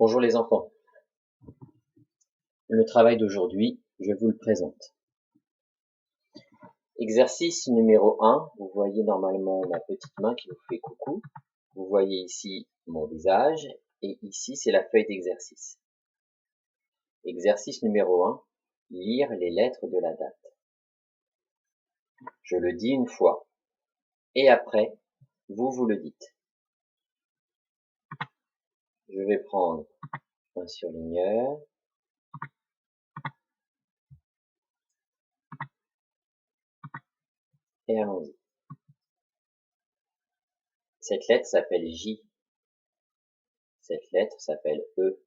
Bonjour les enfants. Le travail d'aujourd'hui, je vous le présente. Exercice numéro 1, vous voyez normalement ma petite main qui vous fait coucou. Vous voyez ici mon visage et ici c'est la feuille d'exercice. Exercice numéro 1, lire les lettres de la date. Je le dis une fois et après, vous le dites. Je vais prendre un surligneur. Et allons-y. Cette lettre s'appelle J. Cette lettre s'appelle E.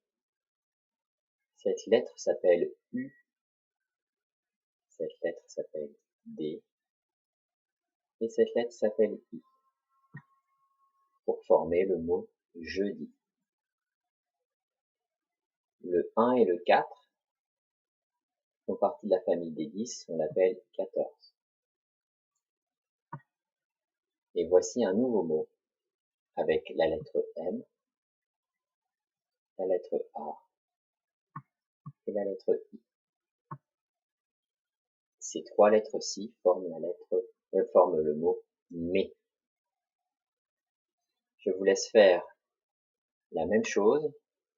Cette lettre s'appelle U. Cette lettre s'appelle D. Et cette lettre s'appelle I. Pour former le mot jeudi. Le 1 et le 4 font partie de la famille des 10, on l'appelle 14. Et voici un nouveau mot avec la lettre M, la lettre A et la lettre I. Ces trois lettres-ci forment le mot mais. Je vous laisse faire la même chose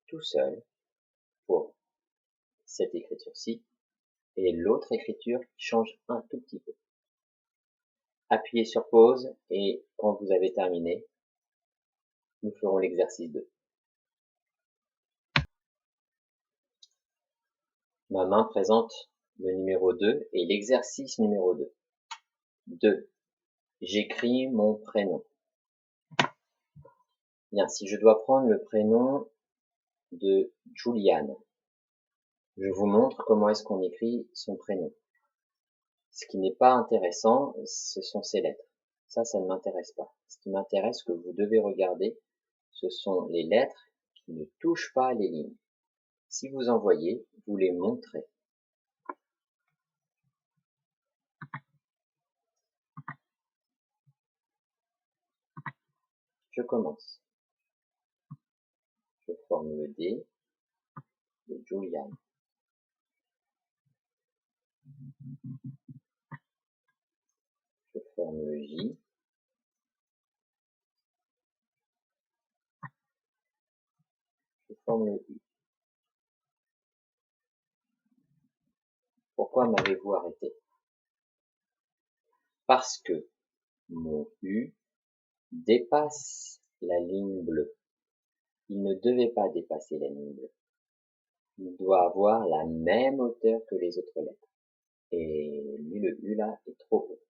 tout seul pour cette écriture-ci et l'autre écriture qui change un tout petit peu. Appuyez sur pause et quand vous avez terminé, nous ferons l'exercice 2. Ma main présente le numéro 2 et l'exercice numéro 2. 2. J'écris mon prénom. Bien, si je dois prendre le prénom de Juliane, je vous montre comment est-ce qu'on écrit son prénom. Ce qui n'est pas intéressant, ce sont ces lettres. Ça ne m'intéresse pas. Ce qui m'intéresse, que vous devez regarder, ce sont les lettres qui ne touchent pas les lignes. Si vous en voyez, vous les montrez. Je commence. Je forme le D de Juliane. Je forme le J. Je forme le U. Pourquoi m'avez-vous arrêté? Parce que mon U dépasse la ligne bleue. Il ne devait pas dépasser la ligne bleue. Il doit avoir la même hauteur que les autres lettres. Et lui, le U là, est trop haut.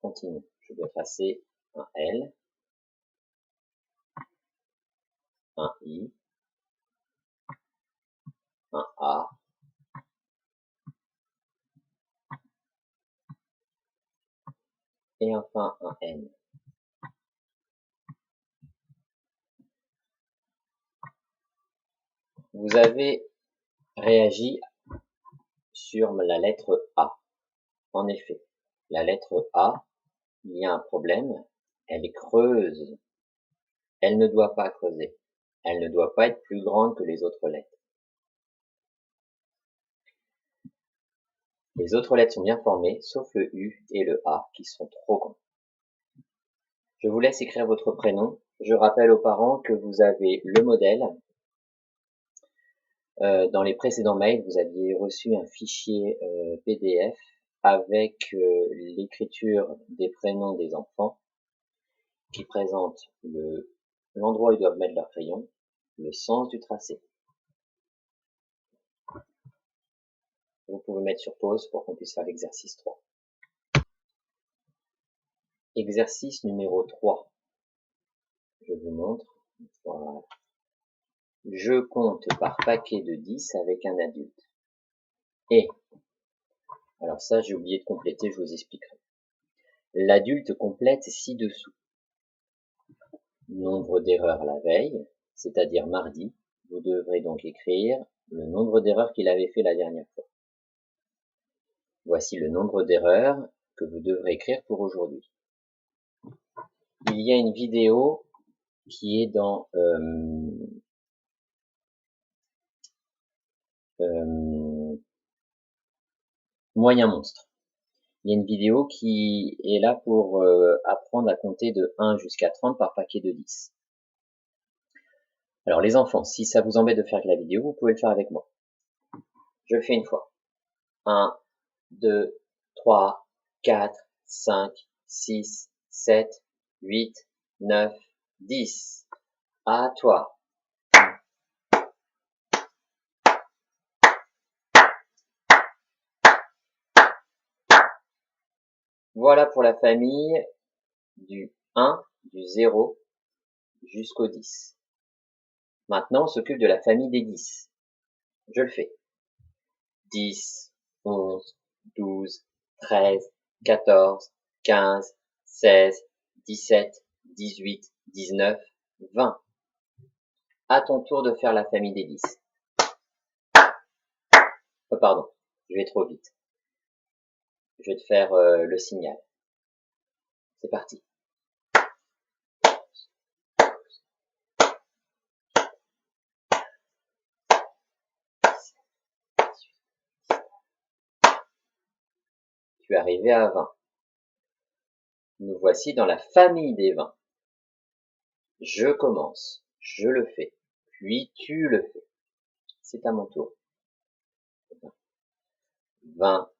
Continue. Je dois tracer un L, un I, un A, et enfin un N. Vous avez réagi sur la lettre A. En effet, la lettre A, il y a un problème, elle est creuse. Elle ne doit pas creuser. Elle ne doit pas être plus grande que les autres lettres. Les autres lettres sont bien formées, sauf le U et le A, qui sont trop grands. Je vous laisse écrire votre prénom. Je rappelle aux parents que vous avez le modèle. Dans les précédents mails, vous aviez reçu un fichier PDF avec l'écriture des prénoms des enfants qui présente l'endroit où ils doivent mettre leur crayon, le sens du tracé. Vous pouvez mettre sur pause pour qu'on puisse faire l'exercice 3. Exercice numéro 3. Je vous montre. Voilà. Je compte par paquet de 10 avec un adulte. Et, alors ça j'ai oublié de compléter, je vous expliquerai. L'adulte complète ci-dessous. Nombre d'erreurs la veille, c'est-à-dire mardi. Vous devrez donc écrire le nombre d'erreurs qu'il avait fait la dernière fois. Voici le nombre d'erreurs que vous devrez écrire pour aujourd'hui. Il y a une vidéo qui est dans moyen monstre. Il y a une vidéo qui est là pour apprendre à compter de 1 jusqu'à 30 par paquet de 10. Alors les enfants, si ça vous embête de faire la vidéo, vous pouvez le faire avec moi. Je le fais une fois. 1, 2, 3, 4, 5, 6, 7, 8, 9, 10. À toi. Voilà pour la famille du 1, du 0 jusqu'au 10. Maintenant, on s'occupe de la famille des 10. Je le fais. 10, 11, 12, 13, 14, 15, 16, 17, 18, 19, 20. À ton tour de faire la famille des 10. Oh, pardon, je vais trop vite. Je vais te faire le signal. C'est parti. Tu es arrivé à 20. Nous voici dans la famille des 20. Je commence, je le fais, puis tu le fais. C'est à mon tour. 20,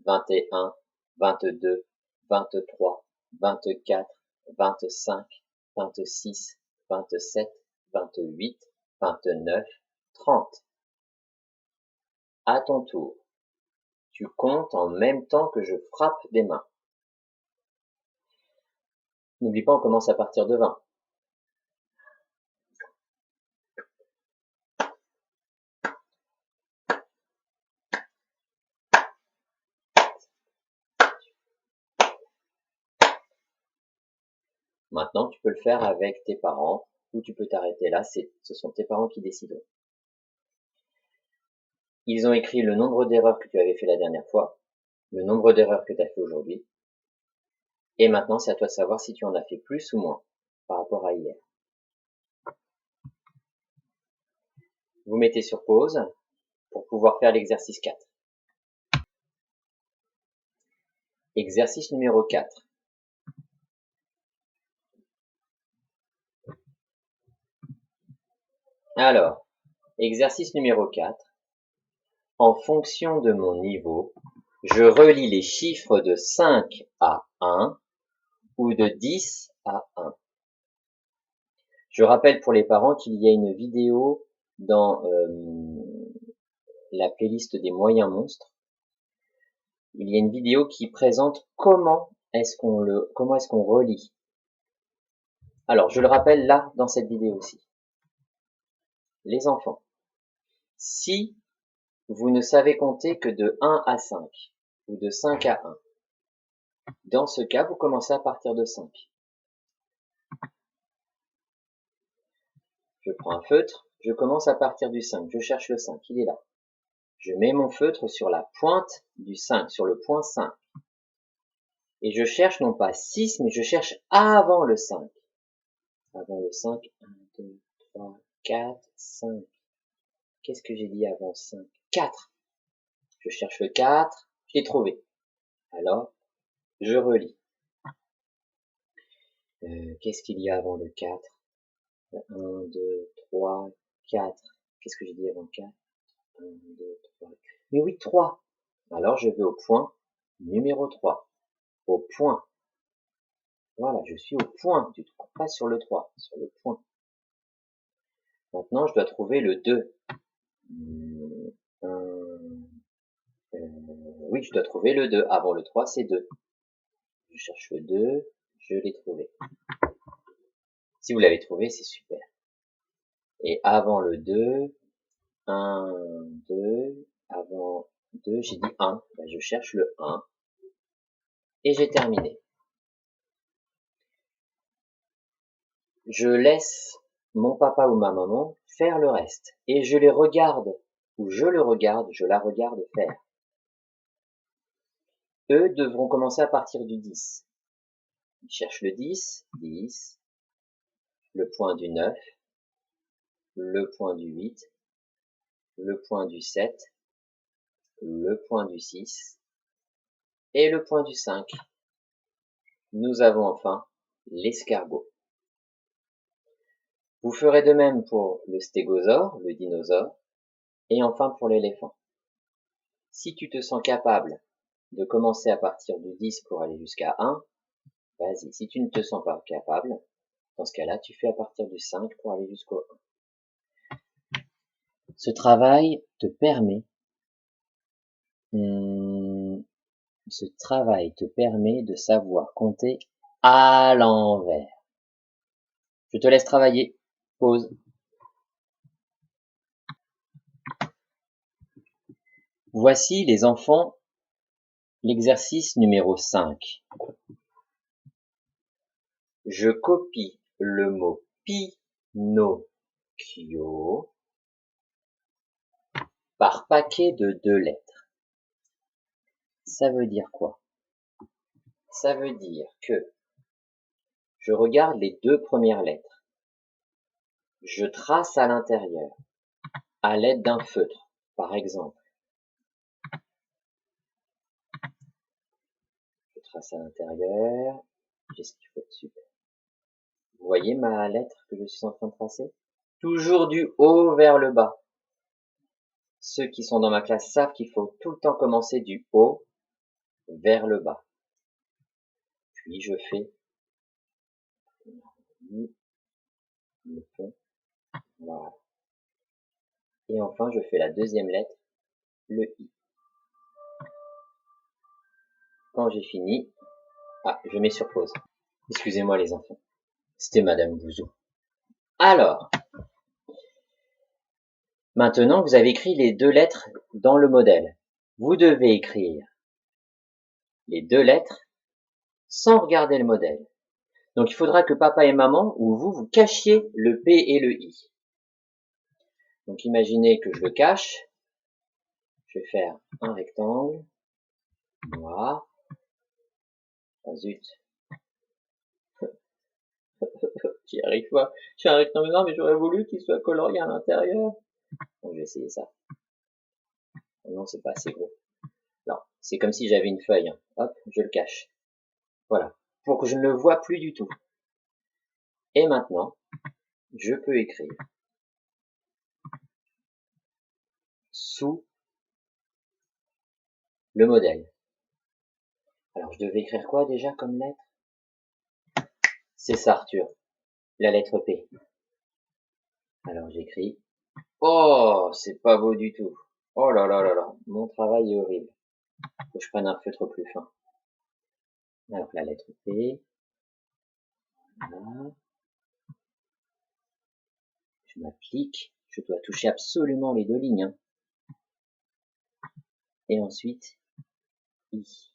21, 22, 23, 24, 25, 26, 27, 28, 29, 30. À ton tour. Tu comptes en même temps que je frappe des mains. N'oublie pas, on commence à partir de 20. Maintenant, tu peux le faire avec tes parents, ou tu peux t'arrêter là, ce sont tes parents qui décideront. Ils ont écrit le nombre d'erreurs que tu avais fait la dernière fois, le nombre d'erreurs que tu as fait aujourd'hui, et maintenant c'est à toi de savoir si tu en as fait plus ou moins par rapport à hier. Vous mettez sur pause pour pouvoir faire l'exercice 4. Exercice numéro 4. Alors, exercice numéro 4. En fonction de mon niveau, je relie les chiffres de 5 à 1 ou de 10 à 1. Je rappelle pour les parents qu'il y a une vidéo dans la playlist des moyens monstres. Il y a une vidéo qui présente comment est-ce qu'on relie. Alors, je le rappelle là, dans cette vidéo aussi. Les enfants, si vous ne savez compter que de 1 à 5, ou de 5 à 1, dans ce cas, vous commencez à partir de 5. Je prends un feutre, je commence à partir du 5, je cherche le 5, il est là. Je mets mon feutre sur la pointe du 5, sur le point 5. Et je cherche non pas 6, mais je cherche avant le 5. Avant le 5, 1, 2, 3, 4, 5. Qu'est-ce que j'ai dit avant 5? 4. Je cherche le 4, je l'ai trouvé. Alors, je relis. Qu'est-ce qu'il y a avant le 4? 1, 2, 3, 4. Qu'est-ce que j'ai dit avant 4? 1, 2, 3. Mais oui, 3. Alors, je vais au point numéro 3. Au point. Voilà, je suis au point. Tu ne te trouves pas sur le 3, sur le point. Maintenant, je dois trouver le 2. Oui, je dois trouver le 2. Avant le 3, c'est 2. Je cherche le 2, je l'ai trouvé. Si vous l'avez trouvé, c'est super. Et avant le 2, 1, 2, avant 2, j'ai dit 1. Ben, je cherche le 1. Et j'ai terminé. Je laisse mon papa ou ma maman faire le reste. Et je les regarde, ou je le regarde, je la regarde faire. Eux devront commencer à partir du 10. Ils cherchent le 10, 10, le point du 9, le point du 8, le point du 7, le point du 6 et le point du 5. Nous avons enfin l'escargot. Vous ferez de même pour le stégosaure, le dinosaure, et enfin pour l'éléphant. Si tu te sens capable de commencer à partir du 10 pour aller jusqu'à 1, vas-y. Si tu ne te sens pas capable, dans ce cas-là, tu fais à partir du 5 pour aller jusqu'au 1. Ce travail te permet de savoir compter à l'envers. Je te laisse travailler. Pause. Voici les enfants, l'exercice numéro 5. Je copie le mot Pinocchio par paquet de 2 lettres. Ça veut dire quoi? Ça veut dire que je regarde les 2 premières lettres. Je trace à l'intérieur, à l'aide d'un feutre, par exemple. Je trace à l'intérieur, j'ai ce qu'il faut dessus. Vous voyez ma lettre que je suis en train de tracer? Toujours du haut vers le bas. Ceux qui sont dans ma classe savent qu'il faut tout le temps commencer du haut vers le bas. Puis je fais le pont. Voilà. Et enfin, je fais la deuxième lettre, le I. Quand j'ai fini, je mets sur pause. Excusez-moi les enfants. C'était Madame Bouzou. Alors, maintenant que vous avez écrit les 2 lettres dans le modèle, vous devez écrire les 2 lettres sans regarder le modèle. Donc il faudra que papa et maman ou vous cachiez le P et le I. Donc imaginez que je le cache. Je vais faire un rectangle noir. Oh zut. J'y arrive pas. J'ai un rectangle noir mais j'aurais voulu qu'il soit colorié à l'intérieur. Donc je vais essayer ça. Non, c'est pas assez gros. Non, c'est comme si j'avais une feuille. Hop, je le cache. Voilà. Pour que je ne le vois plus du tout. Et maintenant, je peux écrire sous le modèle. Alors, je devais écrire quoi déjà comme lettre? C'est ça, Arthur. La lettre P. Alors, j'écris. Oh, c'est pas beau du tout. Oh là là là là. Mon travail est horrible. Faut que je prenne un feutre plus fin. Alors, la lettre P. Voilà. Je m'applique. Je dois toucher absolument les 2 lignes. Hein. Et ensuite, I.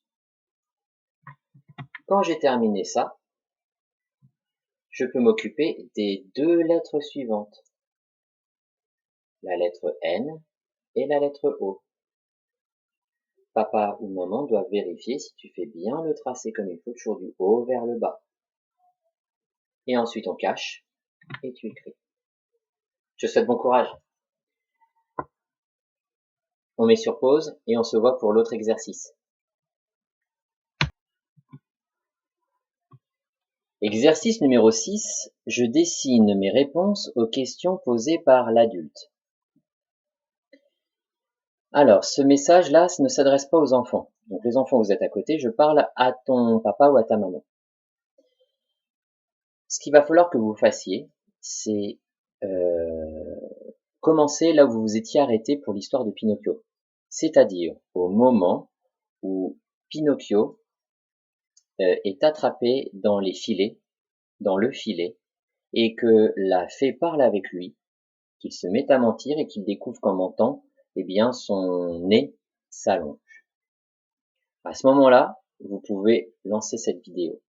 Quand j'ai terminé ça, je peux m'occuper des 2 lettres suivantes. La lettre N et la lettre O. Papa ou maman doivent vérifier si tu fais bien le tracé comme il faut, toujours du haut vers le bas. Et ensuite on cache et tu écris. Je te souhaite bon courage. On met sur pause et on se voit pour l'autre exercice. Exercice numéro 6. Je dessine mes réponses aux questions posées par l'adulte. Alors, ce message-là ne s'adresse pas aux enfants. Donc les enfants, vous êtes à côté, je parle à ton papa ou à ta maman. Ce qu'il va falloir que vous fassiez, c'est commencer là où vous vous étiez arrêté pour l'histoire de Pinocchio. C'est-à-dire au moment où Pinocchio est attrapé dans les filets, dans le filet, et que la fée parle avec lui, qu'il se met à mentir et qu'il découvre qu'en mentant, eh bien, son nez s'allonge. À ce moment-là, vous pouvez lancer cette vidéo.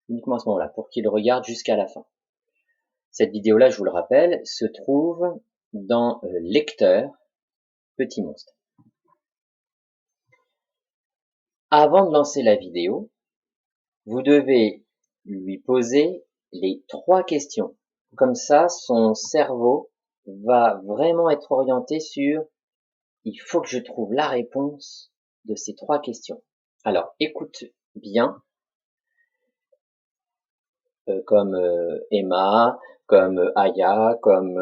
Uniquement à ce moment-là, pour qu'il regarde jusqu'à la fin. Cette vidéo-là, je vous le rappelle, se trouve dans Lecteur Petit Monstre. Avant de lancer la vidéo, vous devez lui poser les 3 questions. Comme ça, son cerveau va vraiment être orienté sur il faut que je trouve la réponse de ces 3 questions. Alors, écoute bien, comme Emma, comme Aya, comme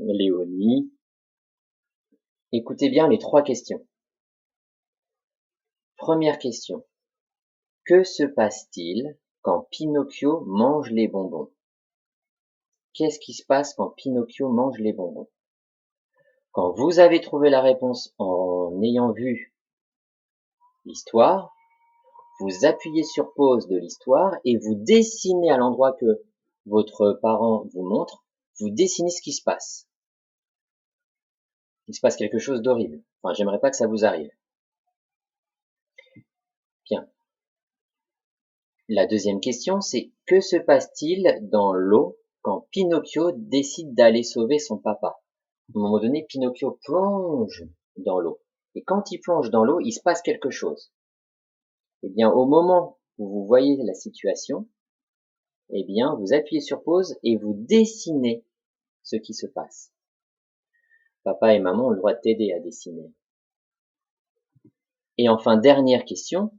Léonie. Écoutez bien les 3 questions. Première question. Que se passe-t-il quand Pinocchio mange les bonbons? Qu'est-ce qui se passe quand Pinocchio mange les bonbons? Quand vous avez trouvé la réponse en ayant vu l'histoire, vous appuyez sur pause de l'histoire et vous dessinez à l'endroit que votre parent vous montre, vous dessinez ce qui se passe. Il se passe quelque chose d'horrible. Enfin, j'aimerais pas que ça vous arrive. Bien. La deuxième question, c'est que se passe-t-il dans l'eau quand Pinocchio décide d'aller sauver son papa? À un moment donné, Pinocchio plonge dans l'eau. Et quand il plonge dans l'eau, il se passe quelque chose. Eh bien, au moment où vous voyez la situation, eh bien, vous appuyez sur pause et vous dessinez ce qui se passe. Papa et maman ont le droit de t'aider à dessiner. Et enfin, dernière question,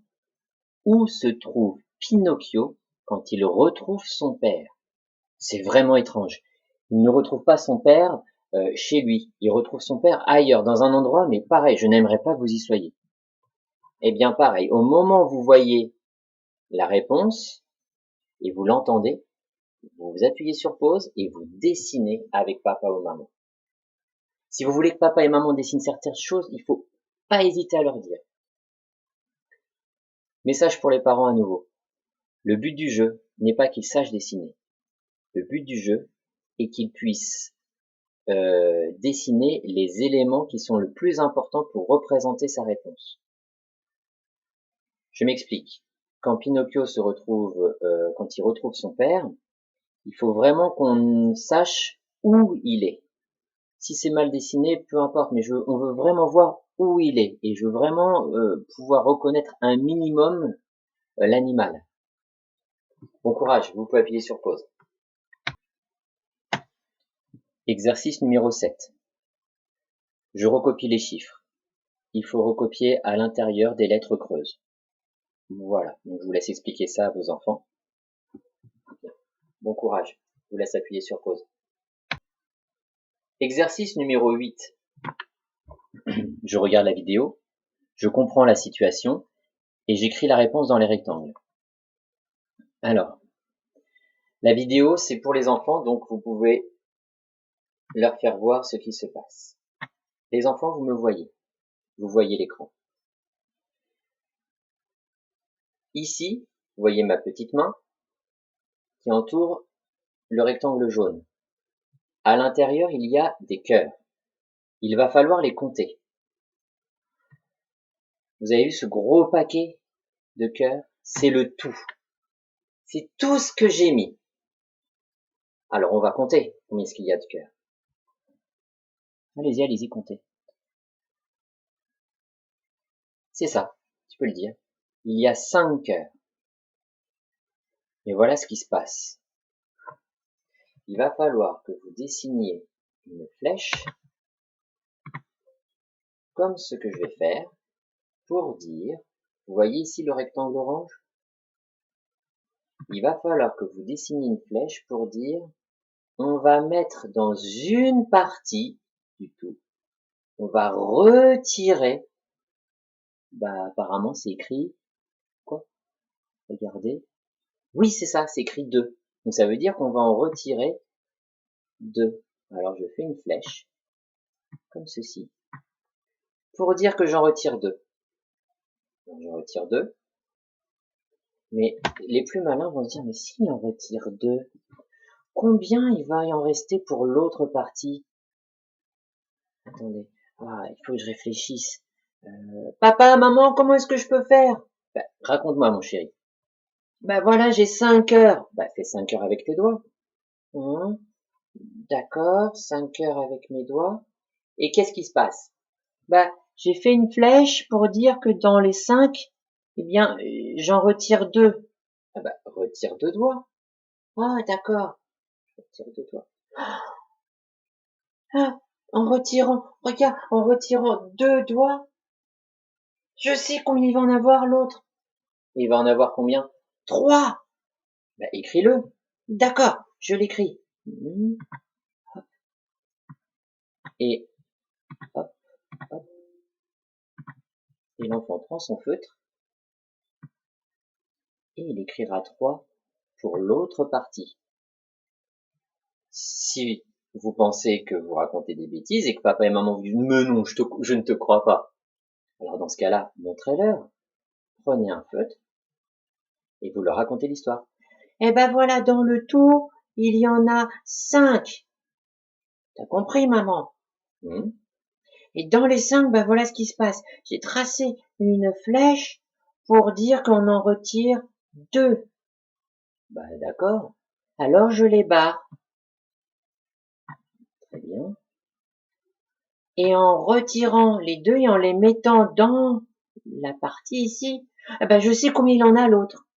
où se trouve Pinocchio quand il retrouve son père? C'est vraiment étrange. Il ne retrouve pas son père chez lui. Il retrouve son père ailleurs, dans un endroit, mais pareil, je n'aimerais pas que vous y soyez. Eh bien, pareil, au moment où vous voyez la réponse et vous l'entendez, vous appuyez sur pause et vous dessinez avec papa ou maman. Si vous voulez que papa et maman dessinent certaines choses, il faut pas hésiter à leur dire. Message pour les parents à nouveau. Le but du jeu n'est pas qu'ils sachent dessiner. Le but du jeu est qu'ils puissent dessiner les éléments qui sont le plus importants pour représenter sa réponse. Je m'explique. Quand Pinocchio se retrouve, quand il retrouve son père, il faut vraiment qu'on sache où il est. Si c'est mal dessiné, peu importe, mais on veut vraiment voir où il est. Et je veux vraiment pouvoir reconnaître un minimum l'animal. Bon courage, vous pouvez appuyer sur pause. Exercice numéro 7. Je recopie les chiffres. Il faut recopier à l'intérieur des lettres creuses. Voilà, donc je vous laisse expliquer ça à vos enfants. Bon courage, je vous laisse appuyer sur pause. Exercice numéro 8. Je regarde la vidéo, je comprends la situation et j'écris la réponse dans les rectangles. Alors, la vidéo c'est pour les enfants, donc vous pouvez leur faire voir ce qui se passe. Les enfants, vous me voyez, vous voyez l'écran. Ici, vous voyez ma petite main qui entoure le rectangle jaune. À l'intérieur, il y a des cœurs. Il va falloir les compter. Vous avez vu ce gros paquet de cœurs? C'est le tout. C'est tout ce que j'ai mis. Alors, on va compter combien est-ce qu'il y a de cœurs. Allez-y, allez-y, comptez. C'est ça, tu peux le dire. Il y a 5 cœurs. Et voilà ce qui se passe. Il va falloir que vous dessiniez une flèche, comme ce que je vais faire, pour dire, vous voyez ici le rectangle orange? Il va falloir que vous dessiniez une flèche pour dire, on va mettre dans une partie du tout, on va retirer, apparemment c'est écrit, quoi? Regardez. Oui, c'est ça, c'est écrit 2. Donc ça veut dire qu'on va en retirer 2. Alors je fais une flèche, comme ceci, pour dire que j'en retire 2. Donc j'en retire 2. Mais les plus malins vont se dire, mais si on retire 2, combien il va y en rester pour l'autre partie? Attendez, il faut que je réfléchisse. Papa, maman, comment est-ce que je peux faire? Raconte-moi, mon chéri. Voilà, j'ai 5 heures. Fais 5 heures avec tes doigts. D'accord, 5 heures avec mes doigts. Et qu'est-ce qui se passe? J'ai fait une flèche pour dire que dans les 5, eh bien, j'en retire 2. Retire 2 doigts. D'accord. Je retire 2 doigts. Ah, en retirant, regarde, en retirant 2 doigts, je sais combien il va en avoir l'autre. Il va en avoir combien? 3. Bah, écris-le. D'accord, je l'écris. Et hop, hop. Et l'enfant prend son feutre et il écrira 3 pour l'autre partie. Si vous pensez que vous racontez des bêtises et que papa et maman vous disent mais non, je ne te crois pas, alors dans ce cas-là, montrez-leur. Prenez un feutre et vous leur racontez l'histoire. Eh ben voilà, dans le tout, il y en a 5. T'as compris, maman? Et dans les 5, ben voilà ce qui se passe. J'ai tracé une flèche pour dire qu'on en retire 2. Bah d'accord, Alors je les barre. très bien. Et en retirant les 2 et en les mettant dans la partie ici, eh ben je sais combien il en a l'autre.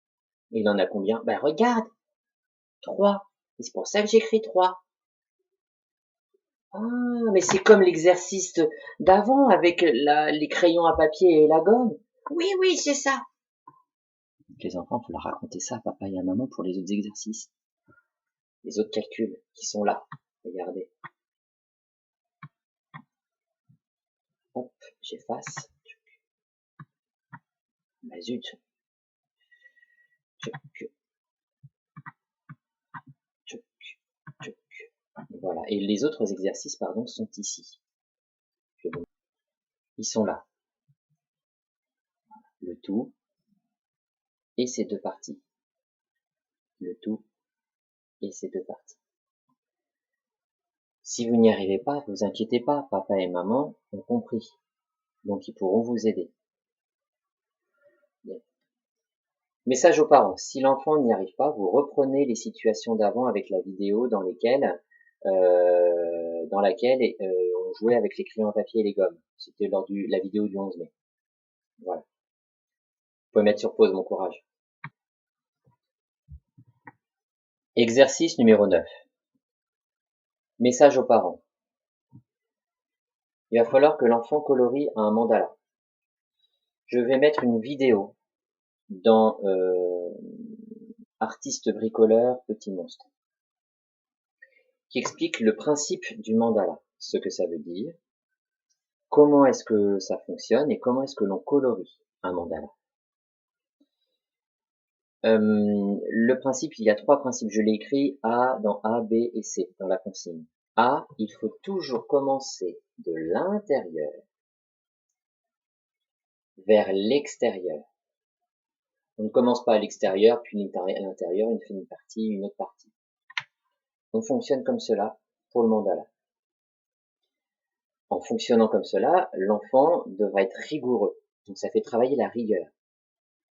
Il en a combien? Ben regarde, 3. Et c'est pour ça que j'écris 3. Ah, mais c'est comme l'exercice d'avant avec les crayons à papier et la gomme. Oui, oui, c'est ça. Les enfants, il faut leur raconter ça à papa et à maman pour les autres exercices. Les autres calculs qui sont là. Regardez. Hop, j'efface. Bah zut. Voilà. Et les autres exercices, pardon, sont ici. Ils sont là. Le tout et ces deux parties. Le tout et ces deux parties. Si vous n'y arrivez pas, ne vous inquiétez pas, papa et maman ont compris. Donc ils pourront vous aider. Bien. Message aux parents. Si l'enfant n'y arrive pas, vous reprenez les situations d'avant avec la vidéo dans laquelle on jouait avec les crayons à papier et les gommes. C'était lors de la vidéo du 11 mai. Voilà. Vous pouvez mettre sur pause, mon courage. Exercice numéro 9. Message aux parents. Il va falloir que l'enfant colorie un mandala. Je vais mettre une vidéo dans Artiste bricoleur petit monstre qui explique le principe du mandala, ce que ça veut dire, comment est-ce que ça fonctionne et comment est-ce que l'on colorie un mandala. Le principe, il y a 3 principes, je l'ai écrit dans A, B et C, dans la consigne. A, il faut toujours commencer de l'intérieur vers l'extérieur. On ne commence pas à l'extérieur, puis à l'intérieur, on fait une partie, une autre partie. On fonctionne comme cela pour le mandala. En fonctionnant comme cela, l'enfant devra être rigoureux. Donc ça fait travailler la rigueur.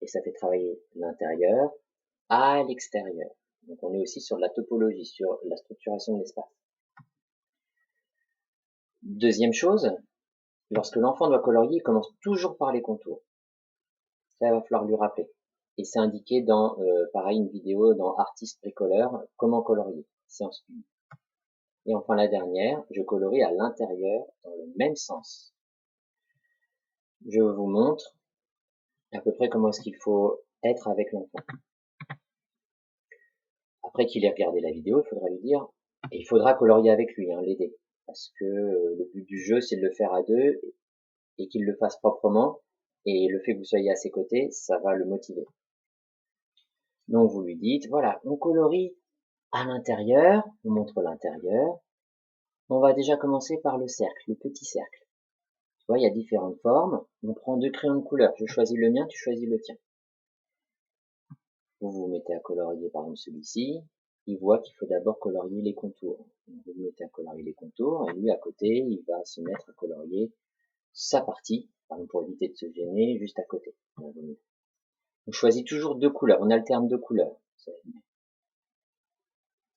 Et ça fait travailler l'intérieur à l'extérieur. Donc on est aussi sur la topologie, sur la structuration de l'espace. Deuxième chose, lorsque l'enfant doit colorier, il commence toujours par les contours. Ça va falloir lui rappeler. Et c'est indiqué dans, pareil, une vidéo dans Artiste bricoleur, comment colorier, séance 1. Et enfin la dernière, je colorie à l'intérieur dans le même sens. Je vous montre à peu près comment est-ce qu'il faut être avec l'enfant. Après qu'il ait regardé la vidéo, il faudra lui dire, et il faudra colorier avec lui, l'aider. Parce que le but du jeu, c'est de le faire à deux et qu'il le fasse proprement. Et le fait que vous soyez à ses côtés, ça va le motiver. Donc vous lui dites, voilà, on colorie à l'intérieur, on montre l'intérieur. On va déjà commencer par le cercle, le petit cercle. Tu vois, il y a différentes formes. On prend 2 crayons de couleur. Je choisis le mien, tu choisis le tien. Vous vous mettez à colorier par exemple celui-ci. Il voit qu'il faut d'abord colorier les contours. Donc vous vous mettez à colorier les contours et lui à côté, il va se mettre à colorier sa partie, par exemple pour éviter de se gêner, juste à côté. On choisit toujours 2 couleurs, on alterne 2 couleurs.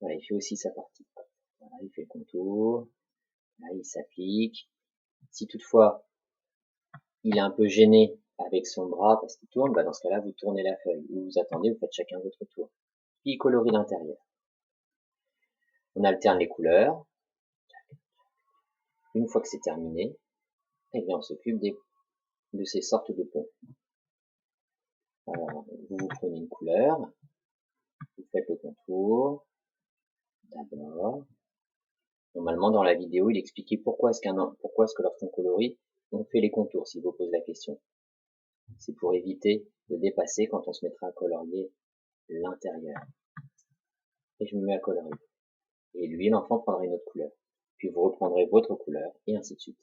Voilà, il fait aussi sa partie. Voilà, il fait le contour, là il s'applique. Si toutefois il est un peu gêné avec son bras parce qu'il tourne, bah dans ce cas-là vous tournez la feuille, ou vous attendez, vous faites chacun votre tour. Puis il colorie l'intérieur. On alterne les couleurs. Une fois que c'est terminé, eh bien on s'occupe de ces sortes de ponts. Alors, vous prenez une couleur, vous faites le contour, d'abord. Normalement, dans la vidéo, il expliquait pourquoi est-ce que lorsqu'on colorie, on fait les contours, s'il vous pose la question. C'est pour éviter de dépasser quand on se mettra à colorier l'intérieur. Et je me mets à colorier. Et lui, l'enfant, prendra une autre couleur. Puis vous reprendrez votre couleur, et ainsi de suite.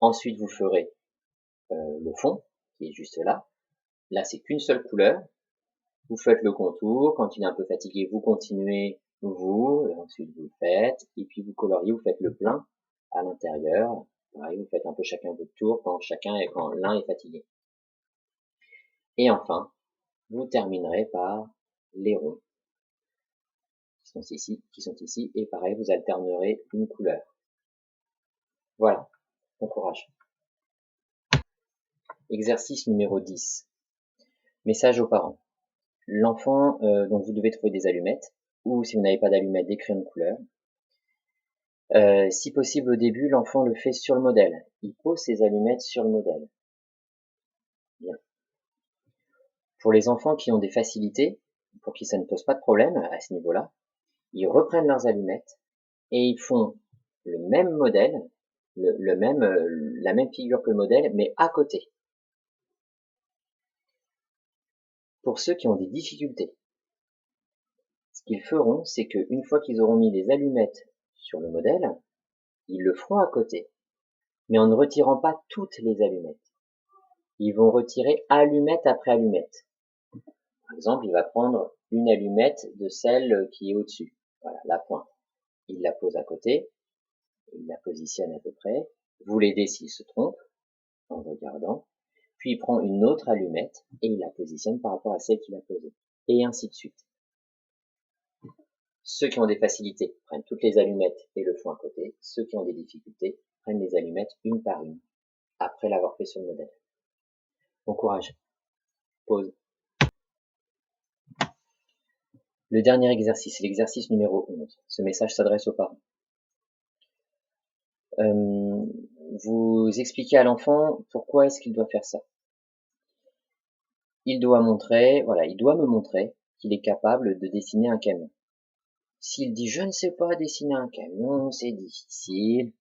Ensuite, vous ferez le fond, qui est juste là. Là, c'est qu'une seule couleur. Vous faites le contour. Quand il est un peu fatigué, vous continuez, vous, et ensuite vous le faites. Et puis vous coloriez, vous faites le plein à l'intérieur. Pareil, vous faites un peu chacun votre tour quand l'un est fatigué. Et enfin, vous terminerez par les ronds qui sont ici, et pareil, vous alternerez une couleur. Voilà, bon courage. Exercice numéro 10. Message aux parents. L'enfant, donc vous devez trouver des allumettes, ou si vous n'avez pas d'allumettes, des crayons de couleur. Si possible au début, l'enfant le fait sur le modèle. Il pose ses allumettes sur le modèle. Bien. Pour les enfants qui ont des facilités, pour qui ça ne pose pas de problème à ce niveau-là, ils reprennent leurs allumettes et ils font le même modèle, la même figure que le modèle, mais à côté. Pour ceux qui ont des difficultés, ce qu'ils feront, c'est qu'une fois qu'ils auront mis les allumettes sur le modèle, ils le feront à côté, mais en ne retirant pas toutes les allumettes. Ils vont retirer allumette après allumette. Par exemple, il va prendre une allumette de celle qui est au-dessus. Voilà, la pointe. Il la pose à côté, il la positionne à peu près. Vous l'aidez s'il se trompe, en regardant. Puis il prend une autre allumette et il la positionne par rapport à celle qu'il a posée. Et ainsi de suite. Ceux qui ont des facilités prennent toutes les allumettes et le font à côté. Ceux qui ont des difficultés prennent les allumettes une par une, après l'avoir fait sur le modèle. Bon courage. Pause. Le dernier exercice, l'exercice numéro 11. Ce message s'adresse aux parents. Vous expliquez à l'enfant pourquoi est-ce qu'il doit faire ça. Il doit me montrer qu'il est capable de dessiner un camion. S'il dit je ne sais pas dessiner un camion, c'est difficile,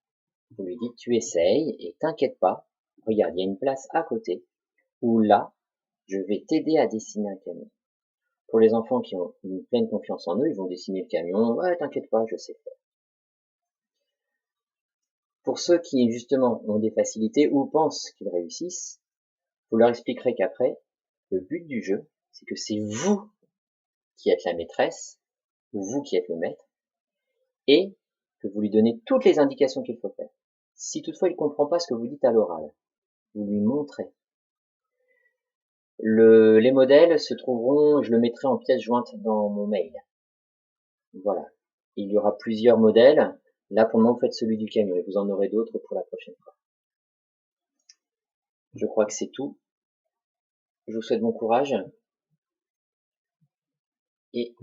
vous lui dites tu essayes et t'inquiète pas, regarde, il y a une place à côté où là, je vais t'aider à dessiner un camion. Pour les enfants qui ont une pleine confiance en eux, ils vont dessiner le camion, ouais t'inquiète pas, je sais faire. Pour ceux qui justement ont des facilités ou pensent qu'ils réussissent, vous leur expliquerez qu'après, le but du jeu, c'est que c'est vous qui êtes la maîtresse, ou vous qui êtes le maître, et que vous lui donnez toutes les indications qu'il faut faire. Si toutefois il ne comprend pas ce que vous dites à l'oral, vous lui montrez. Les modèles se trouveront, je le mettrai en pièce jointe dans mon mail. Voilà. Il y aura plusieurs modèles. Là, pour le moment, vous faites celui du camion et vous en aurez d'autres pour la prochaine fois. Je crois que c'est tout. Je vous souhaite bon courage. Et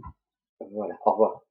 voilà. Au revoir.